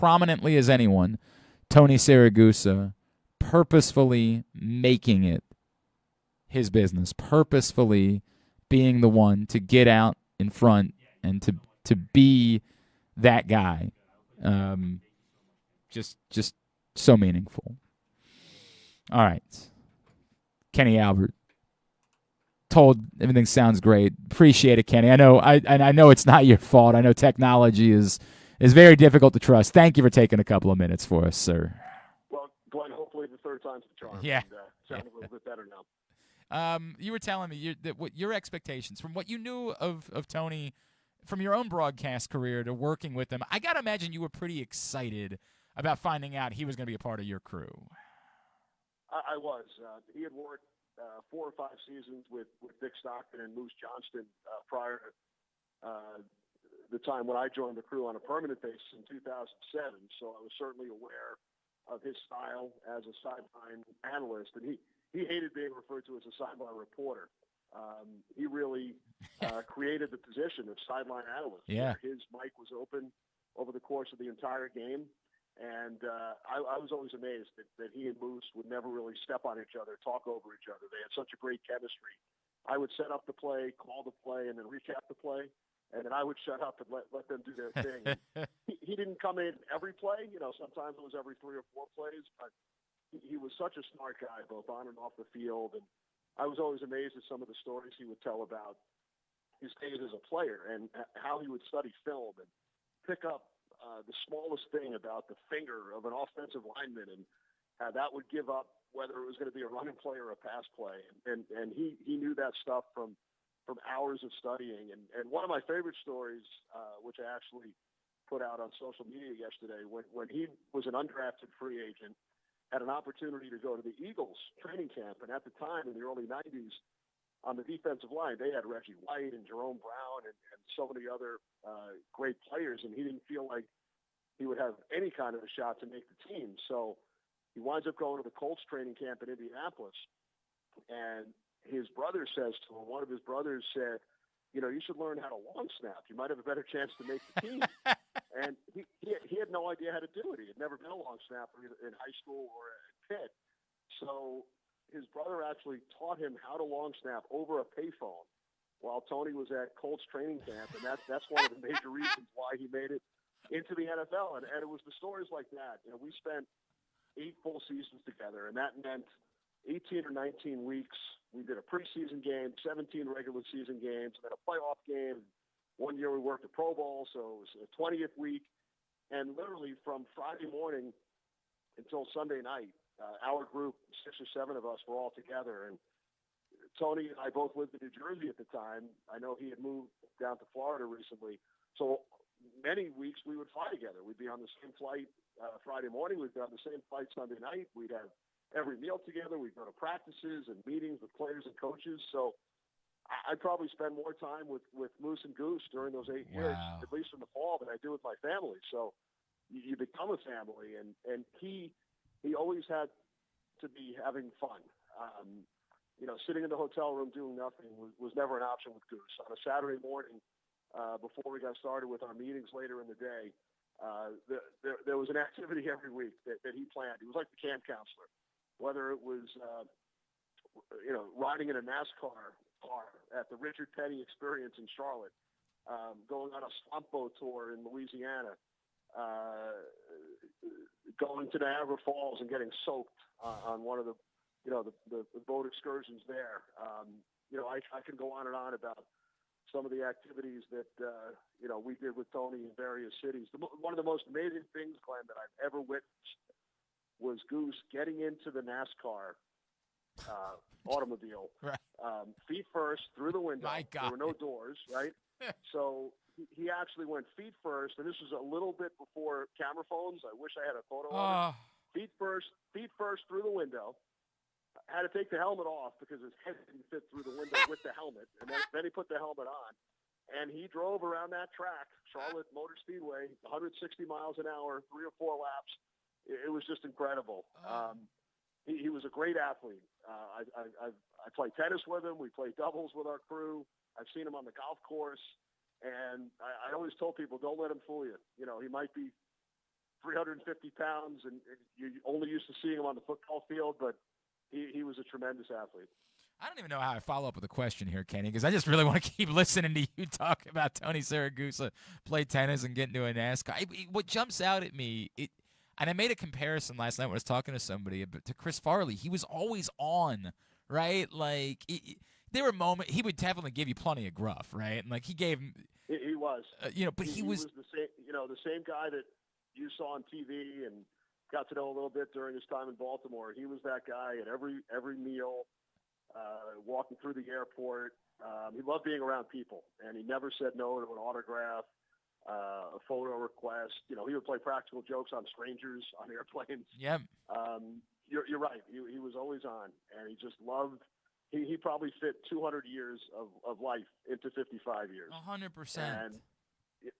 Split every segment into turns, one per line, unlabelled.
prominently as anyone, Tony Siragusa purposefully making it his business, purposefully being the one to get out in front and to be that guy. Just so meaningful. All right. Kenny Albert told everything sounds great. Appreciate it, Kenny. I know it's not your fault. I know technology is very difficult to trust. Thank you for taking a couple of minutes for us, sir.
Well, Glenn, hopefully the third time's the charm.
Yeah.
And, sound a little bit better now.
You were telling me that what your expectations from what you knew of Tony from your own broadcast career to working with him. I got to imagine you were pretty excited about finding out he was going to be a part of your crew.
I was. He had worked 4 or 5 seasons with Dick Stockton and Moose Johnston prior to the time when I joined the crew on a permanent basis in 2007. So I was certainly aware of his style as a sideline analyst, and he hated being referred to as a sideline reporter. He really created the position of sideline analyst.
Yeah.
His mic was open over the course of the entire game. And I was always amazed that he and Moose would never really step on each other, talk over each other. They had such a great chemistry. I would set up the play, call the play, and then recap the play. And then I would shut up and let them do their thing. He didn't come in every play. Sometimes it was every 3 or 4 plays. But he was such a smart guy, both on and off the field. And I was always amazed at some of the stories he would tell about his days as a player and how he would study film and pick up the smallest thing about the finger of an offensive lineman and how that would give up whether it was going to be a running play or a pass play. And he knew that stuff from hours of studying. And one of my favorite stories, which I actually put out on social media yesterday, when he was an undrafted free agent, had an opportunity to go to the Eagles training camp. And at the time, in the early 90s, on the defensive line, they had Reggie White and Jerome Brown and so many other great players, and he didn't feel like he would have any kind of a shot to make the team. So he winds up going to the Colts training camp in Indianapolis, and his brother says to him, one of his brothers said, you should learn how to long snap. You might have a better chance to make the team. And he had no idea how to do it. He had never been a long snapper in high school or at Pitt. So his brother actually taught him how to long snap over a payphone while Tony was at Colts training camp, and that's one of the major reasons why he made it into the NFL. And it was the stories like that. We spent 8 full seasons together, and that meant 18 or 19 weeks. We did a preseason game, 17 regular season games, and then a playoff game. One year we worked a Pro Bowl, so it was a 20th week. And literally from Friday morning until Sunday night, our group, 6 or 7 of us, were all together. And Tony and I both lived in New Jersey at the time. I know he had moved down to Florida recently. So many weeks we would fly together. We'd be on the same flight Friday morning. We'd be on the same flight Sunday night. We'd have every meal together. We'd go to practices and meetings with players and coaches. So I'd probably spend more time with Moose and Goose during those 8 years, at least in the fall, than I do with my family. So you become a family, and he always had to be having fun. Sitting in the hotel room doing nothing was never an option with Goose. On a Saturday morning, before we got started with our meetings later in the day, there was an activity every week that he planned. He was like the camp counselor, whether it was riding in a NASCAR car at the Richard Petty Experience in Charlotte, going on a swamp boat tour in Louisiana, going to Niagara Falls and getting soaked on one of the boat excursions there. I can go on and on about some of the activities that we did with Tony in various cities. One of the most amazing things, Glenn, that I've ever witnessed was Goose getting into the NASCAR automobile,
Right.
Feet first through the window.
My God.
There were no doors, right? So he actually went feet first, and this was a little bit before camera phones. I wish I had a photo of it. Feet first through the window. Had to take the helmet off because his head didn't fit through the window with the helmet, and then he put the helmet on, and he drove around that track, Charlotte Motor Speedway, 160 miles an hour, 3 or 4 laps. It was just incredible. He was a great athlete. I played tennis with him. We played doubles with our crew. I've seen him on the golf course. And I always told people, don't let him fool you. He might be 350 pounds, and you're only used to seeing him on the football field, but he was a tremendous athlete.
I don't even know how I follow up with a question here, Kenny, because I just really want to keep listening to you talk about Tony Siragusa play tennis and get into a NASCAR. What jumps out at me, and I made a comparison last night when I was talking to somebody to Chris Farley. He was always on, right? Like there were moments he would definitely give you plenty of gruff, right? And like he gave,
he was,
but he was
the same, the same guy that you saw on TV and got to know a little bit during his time in Baltimore. He was that guy at every meal, walking through the airport. He loved being around people, and he never said no to an autograph, a photo request. He would play practical jokes on strangers on airplanes.
Yep.
You're right. He was always on, and he just loved. He probably fit 200 years of life into 55 years.
100%.
And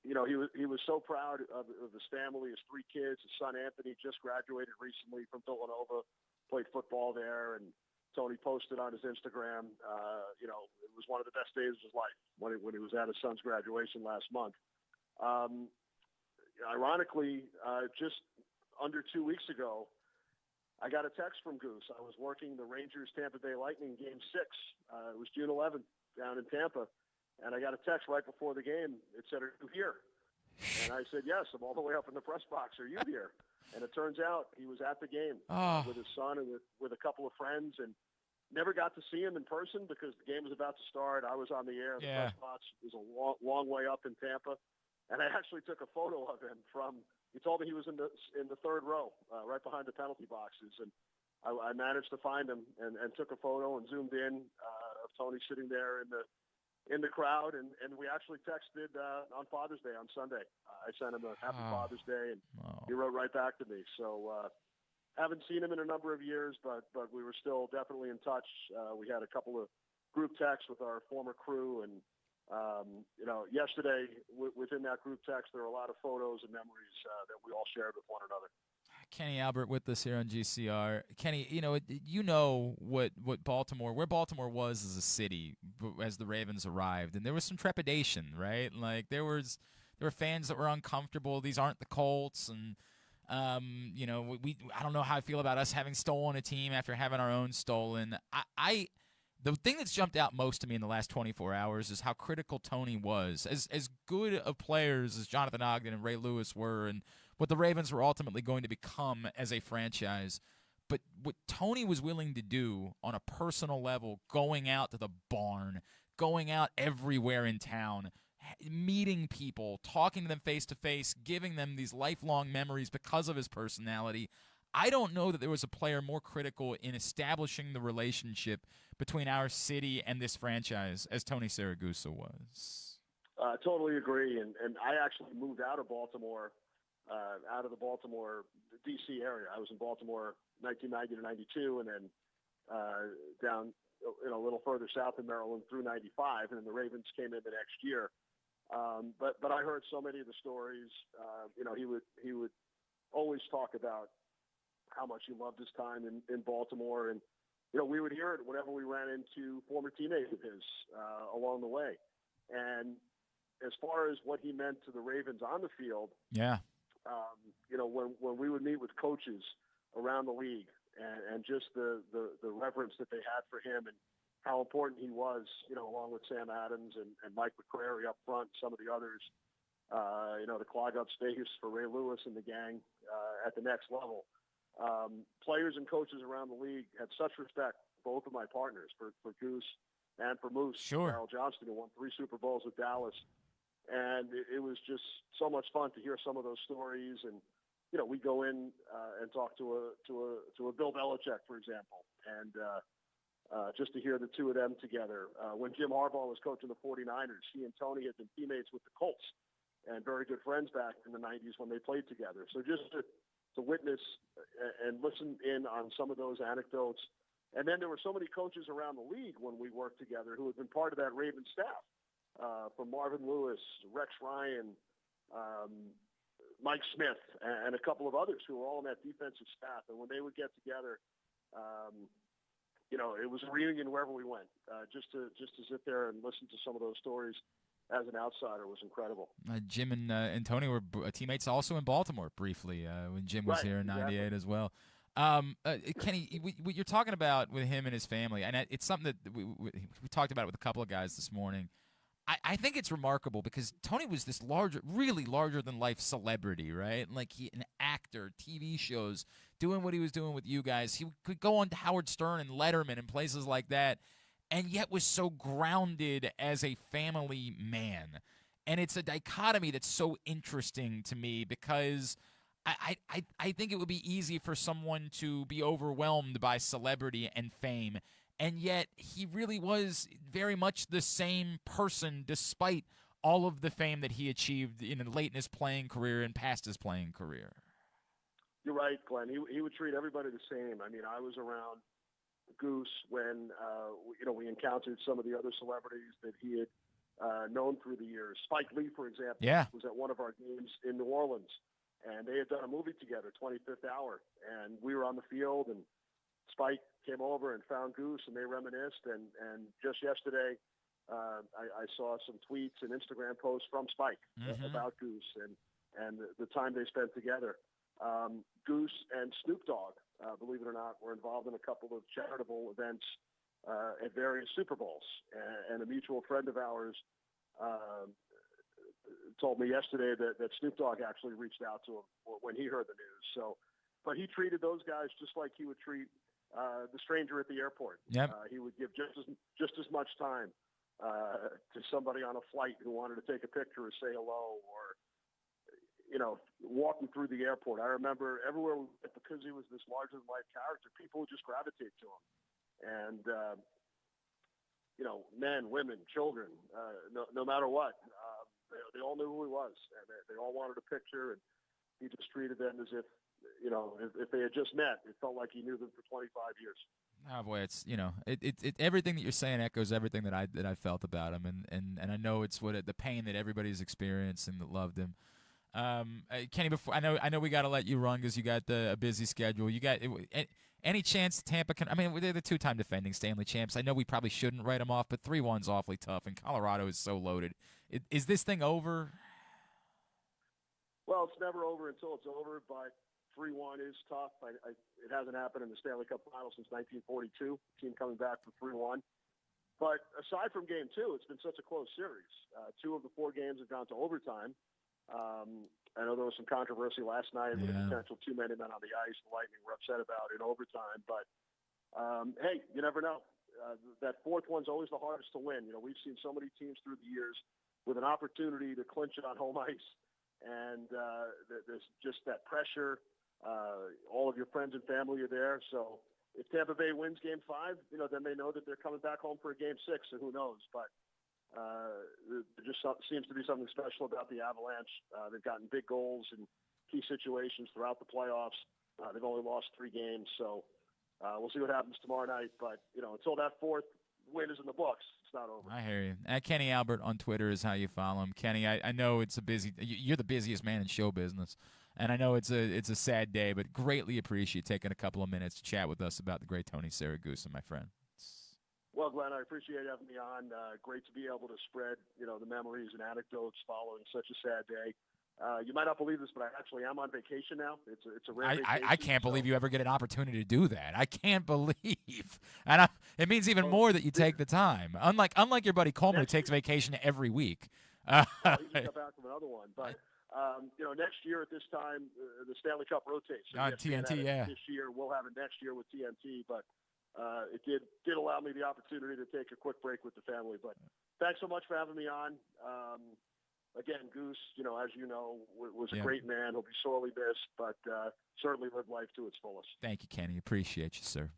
he was so proud of his family, his 3 kids. His son Anthony just graduated recently from Villanova, played football there, and Tony posted on his Instagram. It was one of the best days of his life when he was at his son's graduation last month. Ironically, just under 2 weeks ago, I got a text from Goose. I was working the Rangers-Tampa Bay Lightning Game 6. It was June 11th down in Tampa. And I got a text right before the game. It said, "Are you here?" And I said, "Yes, I'm all the way up in the press box. Are you here?" And it turns out he was at the game with his son and with a couple of friends, and never got to see him in person because the game was about to start. I was on the air. The press box was a long way up in Tampa. And I actually took a photo of him he told me he was in the third row, right behind the penalty boxes. And I managed to find him and took a photo and zoomed in of Tony sitting there in the crowd. And we actually texted on Father's Day on Sunday. I sent him a happy Father's Day, and he wrote right back to me. So haven't seen him in a number of years, but we were still definitely in touch. We had a couple of group texts with our former crew, and yesterday within that group text, there were a lot of photos and memories that we all shared with one another.
Kenny Albert with us here on GCR. Kenny, what Baltimore, where Baltimore was as a city as the Ravens arrived, and there was some trepidation, right? Like there were fans that were uncomfortable. These aren't the Colts, and I don't know how I feel about us having stolen a team after having our own stolen. The thing that's jumped out most to me in the last 24 hours is how critical Tony was. As good of players as Jonathan Ogden and Ray Lewis were, and what the Ravens were ultimately going to become as a franchise, but what Tony was willing to do on a personal level, going out to the barn, going out everywhere in town, meeting people, talking to them face to face, giving them these lifelong memories because of his personality. I don't know that there was a player more critical in establishing the relationship between our city and this franchise as Tony Siragusa was.
Totally agree. And I actually moved out of Baltimore, out of the Baltimore, D.C. area. I was in Baltimore 1990 to 92, and then down a little further south in Maryland through 95, and then the Ravens came in the next year. But I heard so many of the stories. He would always talk about how much he loved his time in Baltimore. And, we would hear it whenever we ran into former teammates of his along the way. And as far as what he meant to the Ravens on the field, when we would meet with coaches around the league and just the reverence that they had for him and how important he was, along with Sam Adams and Mike McCrary up front, some of the others, to clog up space for Ray Lewis and the gang at the next level. Players and coaches around the league had such respect, both of my partners, for Goose and for Moose.
Sure.
Darryl Johnston, who won 3 Super Bowls with Dallas. And it was just so much fun to hear some of those stories. And, we go in and talk to a Bill Belichick, for example, and just to hear the two of them together. When Jim Harbaugh was coaching the 49ers, he and Tony had been teammates with the Colts and very good friends back in the 90s when they played together. So just to witness and listen in on some of those anecdotes. And then there were so many coaches around the league when we worked together who had been part of that Ravens staff, from Marvin Lewis, Rex Ryan, Mike Smith, and a couple of others who were all on that defensive staff. And when they would get together, it was a reunion wherever we went, just to sit there and listen to some of those stories. as an outsider was incredible.
Jim and Tony were teammates also in Baltimore briefly when Jim was
Right,
here in '98
exactly.
as well. Kenny, what you're talking about with him and his family, and it's something that we talked about it with a couple of guys this morning. I think it's remarkable because Tony was this really larger than life celebrity, right? Like an actor, TV shows, doing what he was doing with you guys. He could go on to Howard Stern and Letterman and places like that, and yet was so grounded as a family man. And it's a dichotomy that's so interesting to me because I think it would be easy for someone to be overwhelmed by celebrity and fame, and yet he really was very much the same person despite all of the fame that he achieved late in his playing career and past his playing career.
You're right, Glenn. He would treat everybody the same. I mean, I was around Goose when we encountered some of the other celebrities that he had known through the years. Spike Lee, for example,
Yeah.
was at one of our games in New Orleans, and they had done a movie together, 25th Hour, and we were on the field, and Spike came over and found Goose, and they reminisced. And just yesterday, I saw some tweets and Instagram posts from Spike about Goose and the time they spent together. Goose and Snoop Dogg, believe it or not, were involved in a couple of charitable events at various Super Bowls. And a mutual friend of ours told me yesterday that Snoop Dogg actually reached out to him when he heard the news. So, but he treated those guys just like he would treat the stranger at the airport.
Yep.
He would give just as much time to somebody on a flight who wanted to take a picture or say hello, or walking through the airport. I remember everywhere we went, because he was this larger than life character, people would just gravitate to him. And men, women, children, no matter what, they all knew who he was, and they all wanted a picture. And he just treated them as if they had just met. It felt like he knew them for 25 years.
Oh boy, it's everything that you're saying echoes everything that I felt about him, and I know it's the pain that everybody's experienced and that loved him. Kenny, before I know we got to let you run because you got a busy schedule. You got any chance Tampa can? I mean, they're the two-time defending Stanley champs. I know we probably shouldn't write them off, but 3-1's awfully tough, and Colorado is so loaded. Is this thing over?
Well, it's never over until it's over, but 3-1 is tough. It hasn't happened in the Stanley Cup Finals since 1942, team coming back from 3-1. But aside from Game 2, it's been such a close series. 2 of the 4 games have gone to overtime. I know there was some controversy last night with the potential too many men on the ice. The Lightning were upset about in overtime. But, hey, you never know. That 4th one's always the hardest to win. We've seen so many teams through the years with an opportunity to clinch it on home ice. And there's just that pressure. All of your friends and family are there. So if Tampa Bay wins Game 5, then they know that they're coming back home for a Game 6, and who knows. But there just seems to be something special about the Avalanche. They've gotten big goals in key situations throughout the playoffs. They've only lost 3 games, so we'll see what happens tomorrow night. But, until that 4th win is in the books, it's not over.
I hear you. At Kenny Albert on Twitter is how you follow him. Kenny, I know it's you're the busiest man in show business, and I know it's a sad day, but greatly appreciate taking a couple of minutes to chat with us about the great Tony Siragusa, my friend.
Well, Glenn, I appreciate having me on. Great to be able to spread, the memories and anecdotes following such a sad day. You might not believe this, but I actually am on vacation now. It's a rare vacation.
I can't believe you ever get an opportunity to do that. I can't believe, and it means even more that you take the time. Unlike your buddy Coleman, who takes vacation every week.
Well, he just got back from another one, but next year at this time, the Stanley Cup rotates. So
on TNT, yeah.
This year we'll have it next year with TNT, but it did allow me the opportunity to take a quick break with the family. But thanks so much for having me on. Again, Goose, as you know, was a great man. He'll be sorely missed, but certainly lived life to its fullest.
Thank you, Kenny. Appreciate you, sir.